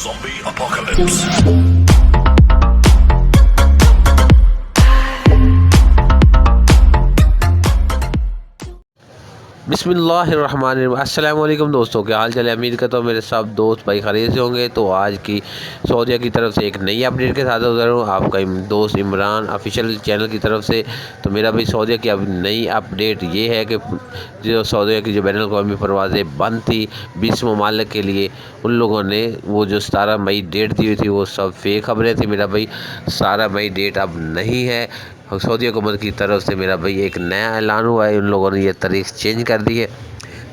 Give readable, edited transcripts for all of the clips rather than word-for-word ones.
Zombie apocalypse. बिस्मिल्लाहिर्रहमानिर्रहीम। अस्सलाम वालेकुम दोस्तों, क्या हाल चाल है? उम्मीद करता हूँ मेरे सब दोस्त भाई खैरियत से होंगे। तो आज की सऊदीया की तरफ से एक नई अपडेट के साथ उधर हूँ, आपका दोस्त इमरान ऑफिशियल चैनल की तरफ से। तो मेरा भाई सऊदीया की अब नई अपडेट ये है कि जो सऊदीया की जो बैनुल अक़वामी परवाज़ें बंद थी 20 ममालिक के लिए, उन लोगों ने वो जो 17 मई डेट दी हुई थी वो सब फेक खबरें थी। मेरा भाई 17 मई डेट अब नहीं है। सऊदी हुकूमत की तरफ से मेरा भाई एक नया ऐलान हुआ है, उन लोगों ने ये तारीख चेंज कर दी है।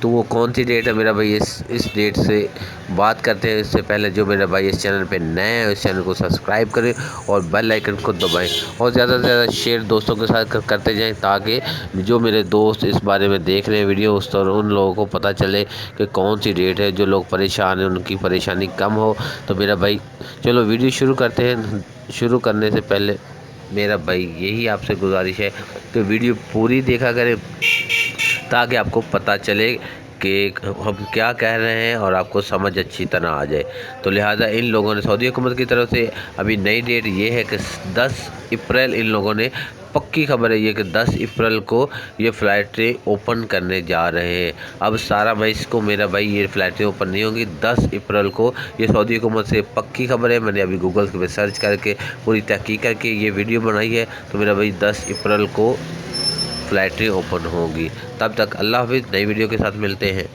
तो वो कौन सी डेट है मेरा भाई, इस डेट से बात करते हैं। इससे पहले जो मेरा भाई इस चैनल पे नए हैं इस चैनल को सब्सक्राइब करें और बेल आइकन को दबाएं और ज़्यादा से ज़्यादा शेयर दोस्तों के साथ करते जाएं, ताकि जो मेरे दोस्त इस बारे में देख रहे हैं वीडियो उस तरह उन लोगों को पता चले कि कौन सी डेट है। जो लोग परेशान हैं उनकी परेशानी कम हो। तो मेरा भाई चलो वीडियो शुरू करते हैं। शुरू करने से पहले मेरा भाई यही आपसे गुजारिश है कि वीडियो पूरी देखा करें, ताकि आपको पता चले कि हम क्या कह रहे हैं और आपको समझ अच्छी तरह आ जाए। तो लिहाजा इन लोगों ने सऊदी हुकूमत की तरफ से अभी नई डेट ये है कि 10 अप्रैल इन लोगों ने पक्की खबर है ये कि 10 अप्रैल को ये फ़्लाइटें ओपन करने जा रहे हैं। अब 17 मई को मेरा भाई ये फ़्लाइटें ओपन नहीं होंगी, 10 अप्रैल को। ये सऊदी हुकूमत से पक्की खबर है। मैंने अभी गूगल पे सर्च करके पूरी तहकीक करके ये वीडियो बनाई है। तो मेरा भाई 10 अप्रैल को फ़्लाइटें ओपन होंगी। तब तक अल्लाह हाफ़िज़, नई वीडियो के साथ मिलते हैं।